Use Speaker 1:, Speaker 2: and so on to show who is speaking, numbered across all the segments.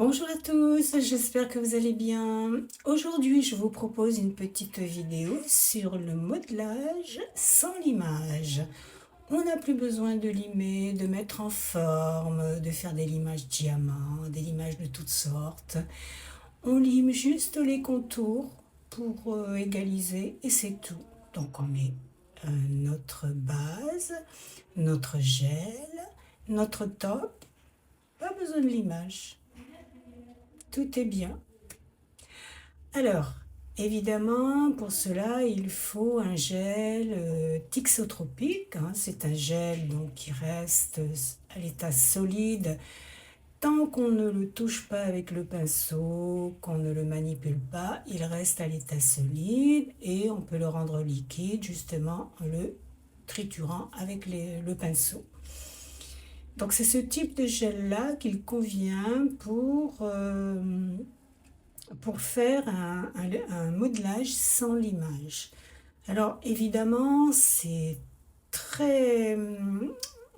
Speaker 1: Bonjour à tous, j'espère que vous allez bien. Aujourd'hui, je vous propose une petite vidéo sur le modelage sans limage. On n'a plus besoin de limer, de mettre en forme, de faire des limages diamants, des limages de toutes sortes. On lime juste les contours pour égaliser et c'est tout. Donc on met notre base, notre gel, notre top, pas besoin de limage. Tout est bien. Alors, évidemment, pour cela, il faut un gel thixotropique, hein. C'est un gel donc, qui reste à l'état solide tant qu'on ne le touche pas avec le pinceau, qu'on ne le manipule pas, il reste à l'état solide et on peut le rendre liquide justement en le triturant avec le pinceau. Donc c'est ce type de gel-là qu'il convient pour faire un modelage sans limage. Alors évidemment, c'est très,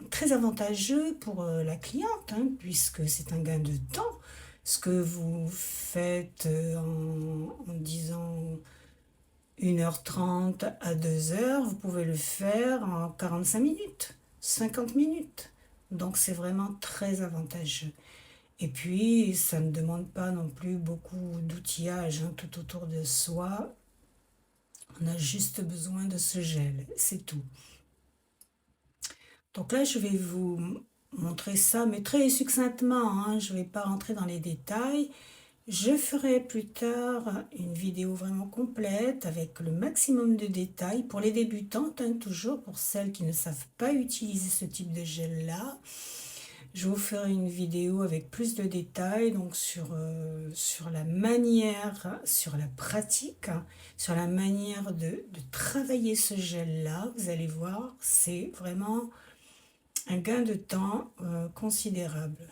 Speaker 1: très avantageux pour la cliente, hein, puisque c'est un gain de temps. Ce que vous faites en disant 1h30 à 2h, vous pouvez le faire en 45 minutes, 50 minutes. Donc c'est vraiment très avantageux. Et puis, ça ne demande pas non plus beaucoup d'outillage, hein, tout autour de soi. On a juste besoin de ce gel, c'est tout. Donc là, je vais vous montrer ça, mais très succinctement, hein, je ne vais pas rentrer dans les détails. Je ferai plus tard une vidéo vraiment complète avec le maximum de détails pour les débutantes, hein, toujours pour celles qui ne savent pas utiliser ce type de gel-là. Je vous ferai une vidéo avec plus de détails donc sur la manière, sur la pratique, hein, sur la manière de travailler ce gel-là. Vous allez voir, c'est vraiment un gain de temps considérable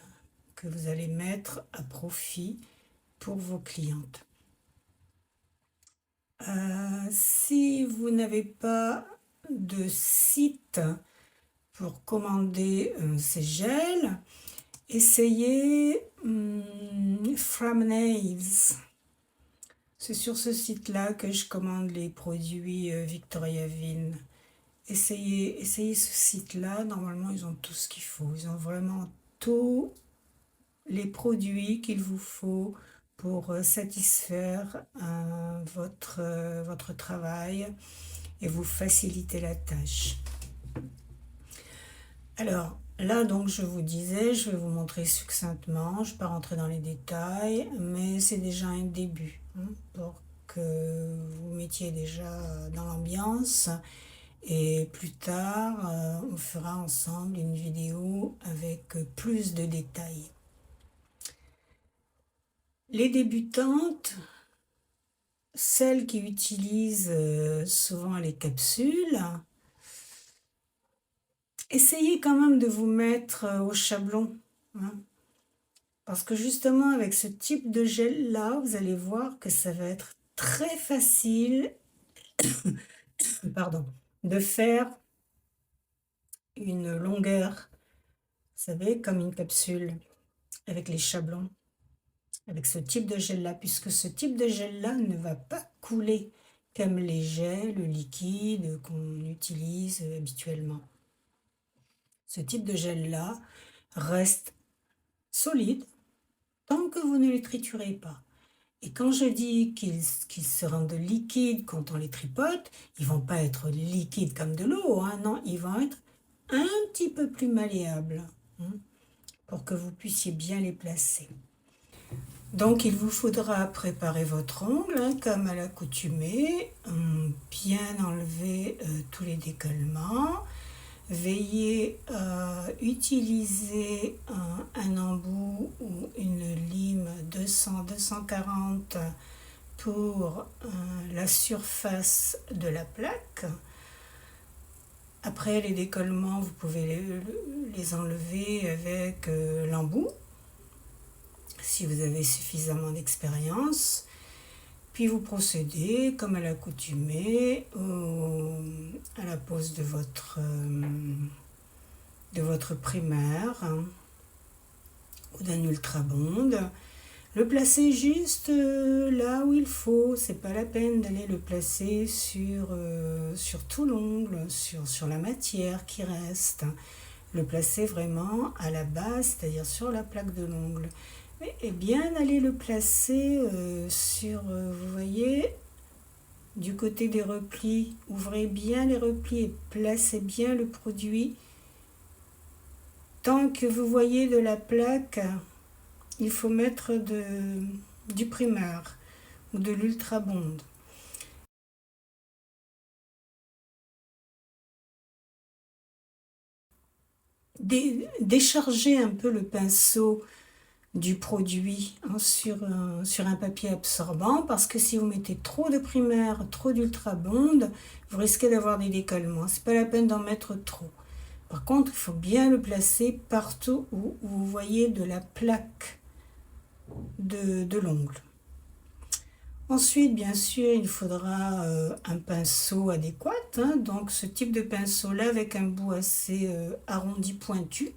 Speaker 1: que vous allez mettre à profit pour vos clientes. Si vous n'avez pas de site pour commander ces gels, essayez From Nails. C'est sur ce site-là que je commande les produits Victoria Vin. Essayez ce site-là. Normalement, ils ont tout ce qu'il faut. Ils ont vraiment tous les produits qu'il vous faut pour satisfaire votre travail et vous faciliter la tâche. Alors, là, donc, je vous disais, je vais vous montrer succinctement, je ne vais pas rentrer dans les détails, mais c'est déjà un début, hein, pour que vous mettiez déjà dans l'ambiance. Et plus tard, on fera ensemble une vidéo avec plus de détails. Les débutantes, celles qui utilisent souvent les capsules, essayez quand même de vous mettre au chablon, hein, parce que justement avec ce type de gel là, vous allez voir que ça va être très facile pardon, de faire une longueur, vous savez, comme une capsule avec les chablons, avec ce type de gel là, puisque ce type de gel là ne va pas couler comme les gels liquides qu'on utilise habituellement. Ce type de gel là reste solide tant que vous ne les triturez pas. Et quand je dis qu'ils se rendent liquides quand on les tripote, ils vont pas être liquides comme de l'eau, hein, non, ils vont être un petit peu plus malléables, hein, pour que vous puissiez bien les placer. Donc il vous faudra préparer votre ongle, hein, comme à l'accoutumée, bien enlever tous les décollements. Veillez à utiliser un embout ou une lime 200-240 pour la surface de la plaque. Après les décollements, vous pouvez les enlever avec l'embout, si vous avez suffisamment d'expérience. Puis vous procédez, comme à l'accoutumée, à la pose de votre primaire, hein, ou d'un ultra bond. Le placer juste là où il faut, c'est pas la peine d'aller le placer sur tout l'ongle, sur la matière qui reste. Le placer vraiment à la base, c'est-à-dire sur la plaque de l'ongle. Et bien aller le placer vous voyez, du côté des replis. Ouvrez bien les replis et placez bien le produit. Tant que vous voyez de la plaque, il faut mettre du primer ou de l'ultra bond. Déchargez un peu le pinceau du produit sur un papier absorbant, parce que si vous mettez trop de primaire, trop d'ultra bond, vous risquez d'avoir des décollements. C'est pas la peine d'en mettre trop. Par contre, il faut bien le placer partout où vous voyez de la plaque de l'ongle. Ensuite, bien sûr, il faudra un pinceau adéquat, hein, donc ce type de pinceau-là avec un bout assez arrondi, pointu.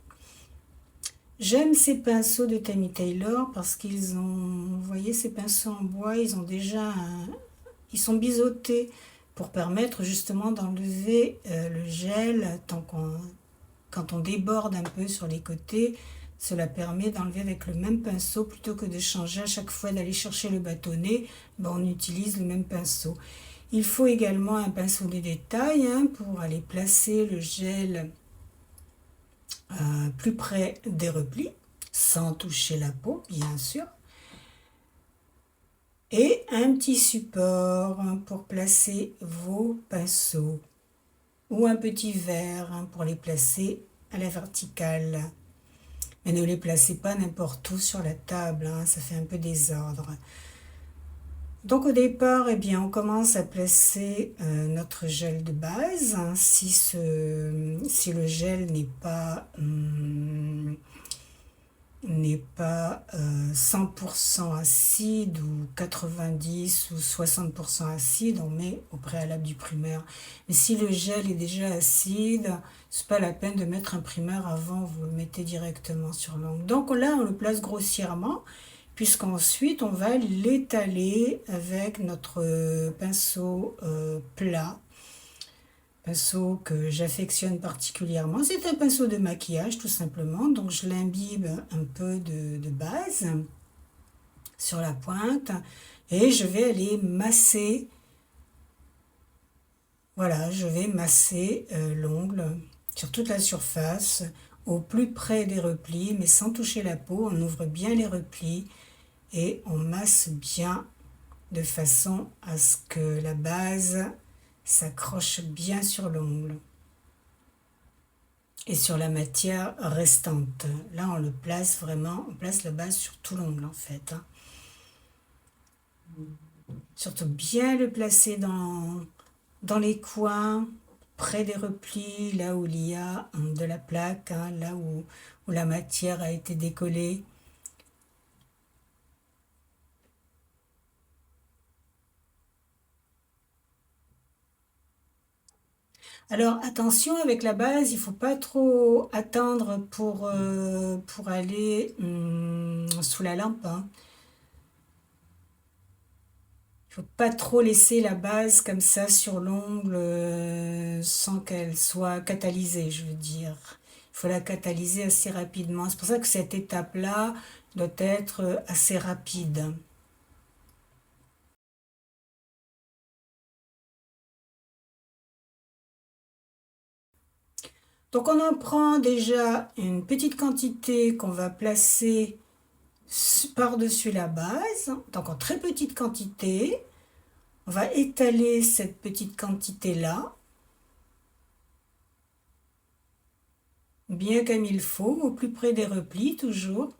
Speaker 1: J'aime ces pinceaux de Tammy Taylor parce qu'ils ont, vous voyez, ces pinceaux en bois, ils sont biseautés pour permettre justement d'enlever le gel quand on déborde un peu sur les côtés. Cela permet d'enlever avec le même pinceau plutôt que de changer à chaque fois d'aller chercher le bâtonnet. On utilise le même pinceau. Il faut également un pinceau de détail pour aller placer le gel plus près des replis, sans toucher la peau, bien sûr. Et un petit support pour placer vos pinceaux. Ou un petit verre pour les placer à la verticale. Mais ne les placez pas n'importe où sur la table, ça fait un peu désordre. Donc au départ, eh bien, on commence à placer notre gel de base. Si le gel n'est pas 100% acide ou 90 ou 60% acide, on met au préalable du primaire. Mais si le gel est déjà acide, c'est pas la peine de mettre un primaire avant, vous le mettez directement sur l'ongle. Donc là, on le place grossièrement, puisqu'ensuite on va l'étaler avec notre pinceau plat. Pinceau que j'affectionne particulièrement. C'est un pinceau de maquillage tout simplement, donc je l'imbibe un peu de base sur la pointe et je vais aller masser. Voilà, je vais masser l'ongle sur toute la surface, au plus près des replis, mais sans toucher la peau. On ouvre bien les replis et on masse bien de façon à ce que la base s'accroche bien sur l'ongle et sur la matière restante. Là, on le place vraiment, on place la base sur tout l'ongle en fait. Surtout bien le placer dans les coins, près des replis, là où il y a de la plaque, là où la matière a été décollée. Alors attention avec la base, il ne faut pas trop attendre pour aller sous la lampe. Il ne faut pas trop laisser la base comme ça sur l'ongle sans qu'elle soit catalysée, je veux dire. Il faut la catalyser assez rapidement. C'est pour ça que cette étape-là doit être assez rapide. Donc on en prend déjà une petite quantité qu'on va placer par-dessus la base, donc en très petite quantité. On va étaler cette petite quantité-là, bien comme il faut, au plus près des replis, toujours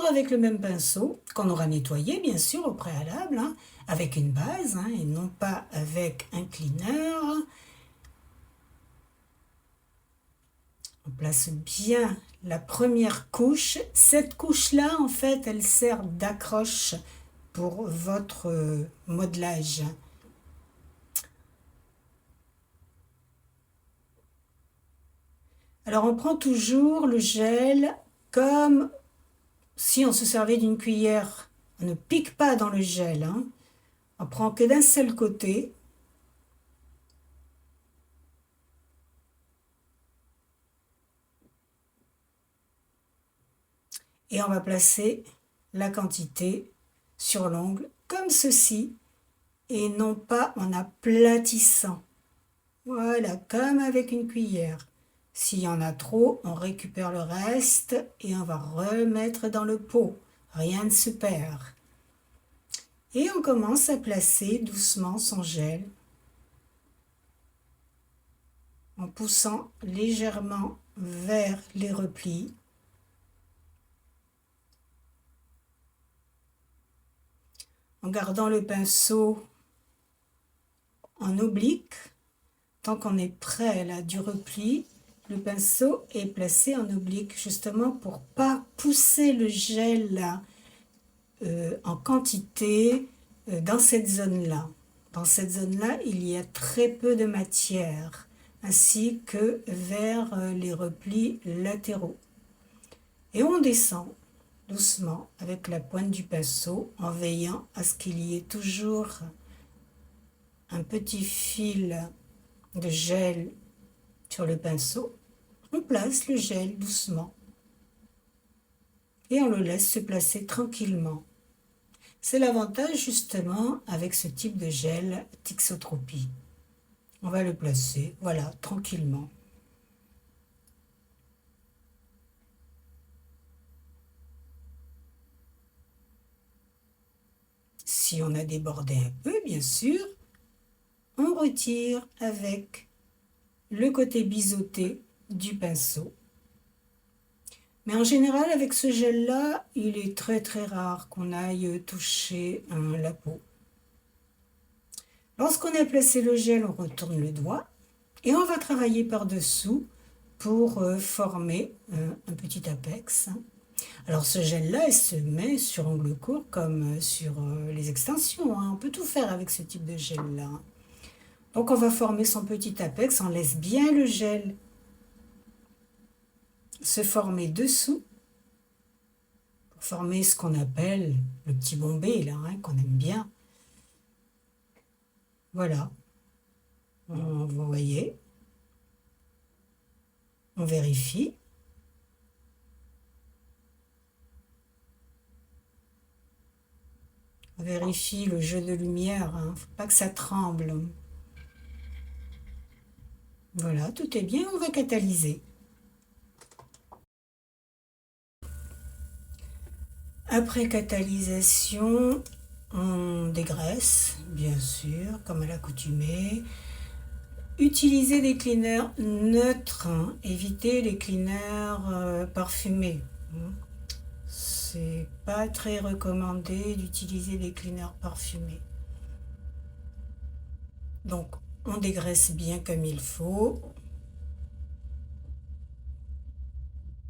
Speaker 1: avec le même pinceau, qu'on aura nettoyé bien sûr au préalable, avec une base, et non pas avec un cleaner. On place bien la première couche. Cette couche-là, en fait, elle sert d'accroche pour votre modelage. Alors, on prend toujours le gel comme si on se servait d'une cuillère, on ne pique pas dans le gel, hein. On prend que d'un seul côté. Et on va placer la quantité sur l'ongle comme ceci et non pas en aplatissant. Voilà, comme avec une cuillère. S'il y en a trop, on récupère le reste et on va remettre dans le pot. Rien ne se perd. Et on commence à placer doucement son gel en poussant légèrement vers les replis. En gardant le pinceau en oblique. Tant qu'on est près là du repli, le pinceau est placé en oblique justement pour pas pousser le gel là, en quantité dans cette zone-là. Dans cette zone-là, il y a très peu de matière, ainsi que vers les replis latéraux. Et on descend doucement avec la pointe du pinceau en veillant à ce qu'il y ait toujours un petit fil de gel sur le pinceau. On place le gel doucement et on le laisse se placer tranquillement. C'est l'avantage justement avec ce type de gel Thixotropy. On va le placer, voilà, tranquillement. Si on a débordé un peu, bien sûr, on retire avec le côté biseauté du pinceau. Mais en général, avec ce gel-là, il est très très rare qu'on aille toucher la peau. Lorsqu'on a placé le gel, on retourne le doigt et on va travailler par-dessous pour former un petit apex. Alors ce gel-là, il se met sur ongle court comme sur les extensions. On peut tout faire avec ce type de gel-là. Donc on va former son petit apex, on laisse bien le gel se former dessous pour former ce qu'on appelle le petit bombé là, qu'on aime bien. Voilà, vous voyez, on vérifie. On vérifie le jeu de lumière, il ne faut pas que ça tremble. Voilà, tout est bien, on va catalyser. Après catalysation, on dégraisse, bien sûr, comme à l'accoutumée. Utilisez des cleaners neutres, évitez les cleaners parfumés. C'est pas très recommandé d'utiliser des cleaners parfumés. Donc, on dégraisse bien comme il faut.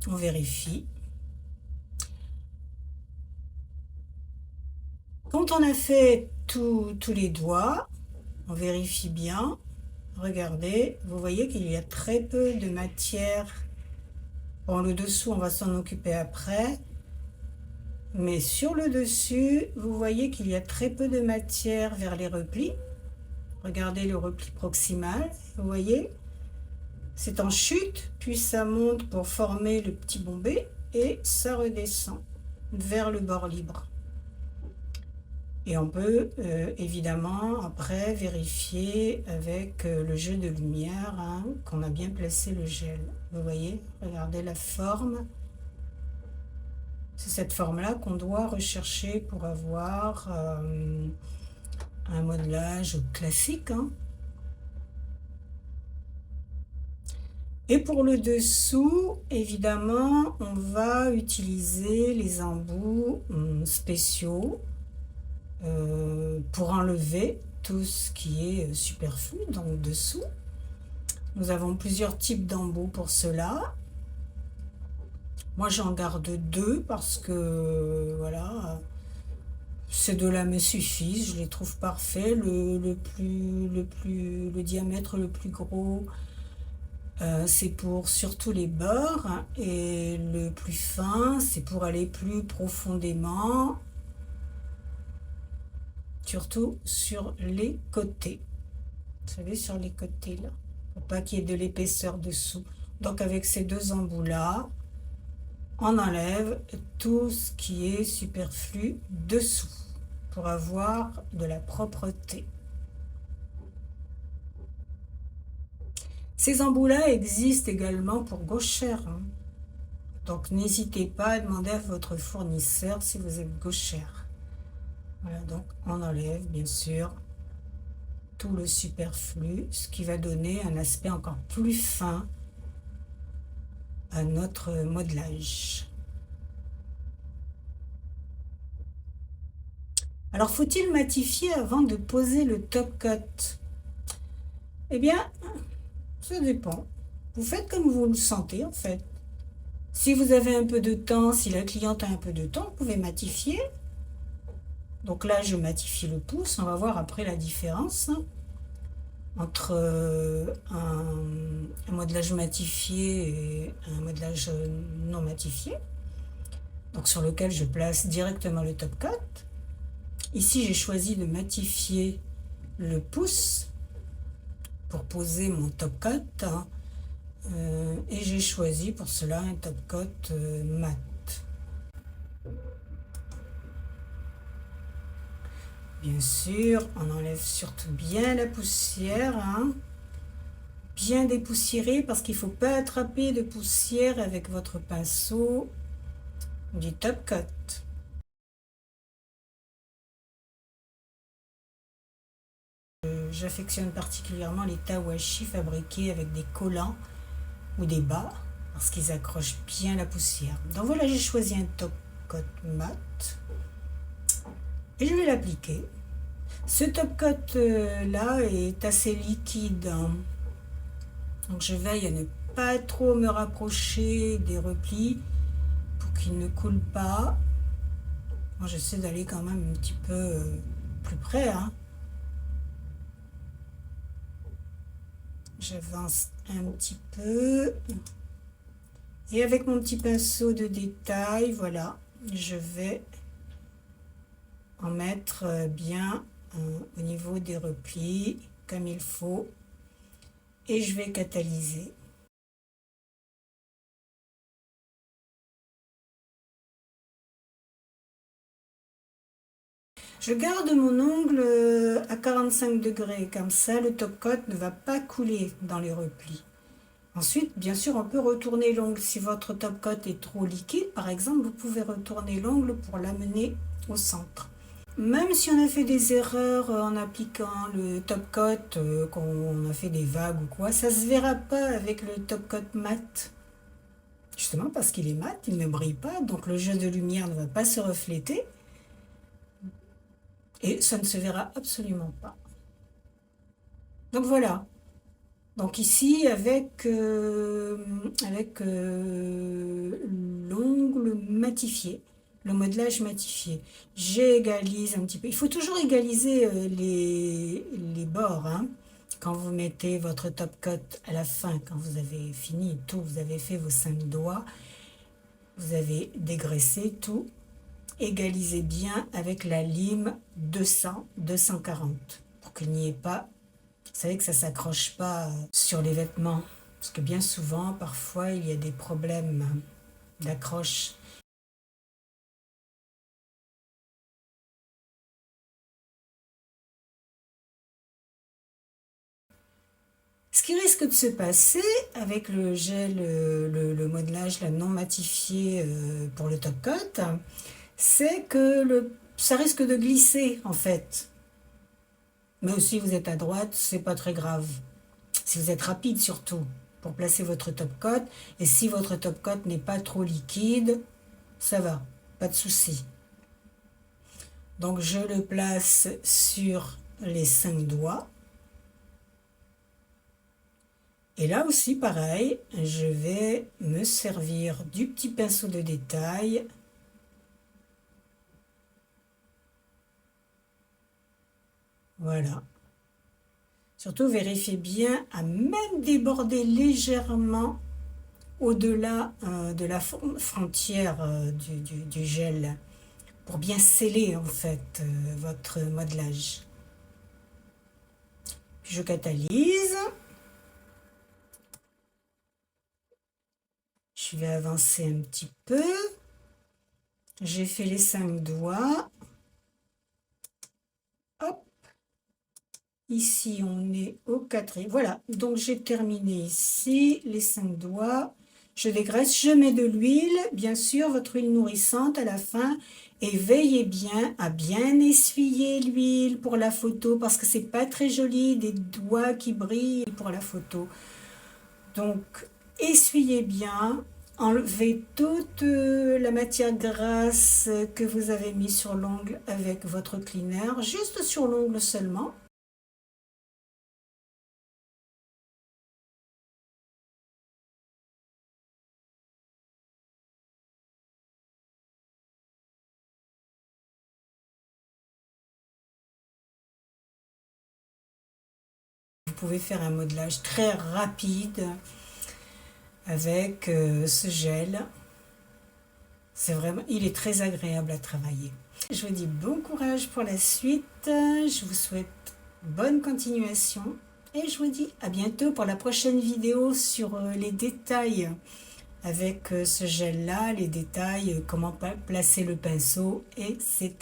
Speaker 1: On vérifie. Quand on a fait tous les doigts, on vérifie bien. Regardez, vous voyez qu'il y a très peu de matière. Bon, le dessous, on va s'en occuper après. Mais sur le dessus, vous voyez qu'il y a très peu de matière vers les replis. Regardez le repli proximal, vous voyez, c'est en chute, puis ça monte pour former le petit bombé et ça redescend vers le bord libre. Et on peut évidemment après vérifier avec le jeu de lumière qu'on a bien placé le gel. Vous voyez, regardez la forme. C'est cette forme-là qu'on doit rechercher pour avoir un modelage classique. Et pour le dessous, évidemment, on va utiliser les embouts spéciaux pour enlever tout ce qui est superflu donc dessous. Nous avons plusieurs types d'embouts pour cela. Moi, j'en garde 2 parce que, voilà, ces 2-là me suffisent. Je les trouve parfaits. Le diamètre le plus gros C'est pour surtout les bords et le plus fin, c'est pour aller plus profondément, surtout sur les côtés. Vous savez, sur les côtés là, pour pas qu'il y ait de l'épaisseur dessous. Donc avec ces deux embouts là, on enlève tout ce qui est superflu dessous pour avoir de la propreté. Ces embouts-là existent également pour gauchère, hein. Donc n'hésitez pas à demander à votre fournisseur si vous êtes gauchère. Voilà, donc on enlève bien sûr tout le superflu, ce qui va donner un aspect encore plus fin à notre modelage. Alors faut-il matifier avant de poser le top coat? Eh bien, ça dépend. Vous faites comme vous le sentez en fait. Si vous avez un peu de temps, si la cliente a un peu de temps, vous pouvez matifier. Donc là, je matifie le pouce. On va voir après la différence entre un modelage matifié et un modelage non matifié. Donc sur lequel je place directement le top coat. Ici, j'ai choisi de matifier le pouce pour poser mon top coat. Et j'ai choisi pour cela un top coat mat. Bien sûr, on enlève surtout bien la poussière, hein. Bien dépoussiérer parce qu'il ne faut pas attraper de poussière avec votre pinceau du top coat. J'affectionne particulièrement les tawashi fabriqués avec des collants ou des bas parce qu'ils accrochent bien la poussière. Donc voilà, j'ai choisi un top coat mat et je vais l'appliquer. Ce top coat là est assez liquide, hein. Donc je veille à ne pas trop me rapprocher des replis pour qu'il ne coule pas. Moi j'essaie d'aller quand même un petit peu plus près, hein. J'avance un petit peu. Et avec mon petit pinceau de détail, voilà, je vais en mettre bien au niveau des replis, comme il faut. Et je vais catalyser. Je garde mon ongle à 45 degrés, comme ça le top coat ne va pas couler dans les replis. Ensuite, bien sûr, on peut retourner l'ongle. Si votre top coat est trop liquide, par exemple, vous pouvez retourner l'ongle pour l'amener au centre. Même si on a fait des erreurs en appliquant le top coat, qu'on a fait des vagues ou quoi, ça ne se verra pas avec le top coat mat. Justement parce qu'il est mat, il ne brille pas, donc le jeu de lumière ne va pas se refléter. Et ça ne se verra absolument pas. Donc voilà. Donc ici, avec l'ongle matifié, le modelage matifié, j'égalise un petit peu. Il faut toujours égaliser les bords, hein. Quand vous mettez votre top coat à la fin, quand vous avez fini tout, vous avez fait vos 5 doigts, vous avez dégraissé tout, égalisez bien avec la lime 200-240 pour qu'il n'y ait pas. Vous savez que ça ne s'accroche pas sur les vêtements. Parce que bien souvent, parfois, il y a des problèmes d'accroche. Ce qui risque de se passer avec le gel, le modelage là, non matifié pour le top coat, c'est que ça risque de glisser en fait. Mais si vous êtes à droite, c'est pas très grave. Si vous êtes rapide surtout pour placer votre top coat, et si votre top coat n'est pas trop liquide, ça va, pas de souci. Donc je le place sur les 5 doigts. Et là aussi pareil, je vais me servir du petit pinceau de détail. Voilà. Surtout, vérifiez bien à même déborder légèrement au-delà de la frontière du gel pour bien sceller en fait votre modelage. Puis je catalyse. Je vais avancer un petit peu. J'ai fait les 5 doigts. Hop. Ici, on est au quatrième. Voilà, donc j'ai terminé ici les 5 doigts. Je dégraisse, je mets de l'huile, bien sûr, votre huile nourrissante à la fin. Et veillez bien à bien essuyer l'huile pour la photo parce que c'est pas très joli, des doigts qui brillent pour la photo. Donc, essuyez bien, enlevez toute la matière grasse que vous avez mis sur l'ongle avec votre cleaner, juste sur l'ongle seulement. Vous pouvez faire un modelage très rapide avec ce gel. C'est vraiment, il est très agréable à travailler. Je vous dis bon courage pour la suite. Je vous souhaite bonne continuation. Et je vous dis à bientôt pour la prochaine vidéo sur les détails avec ce gel-là, les détails, comment placer le pinceau, etc.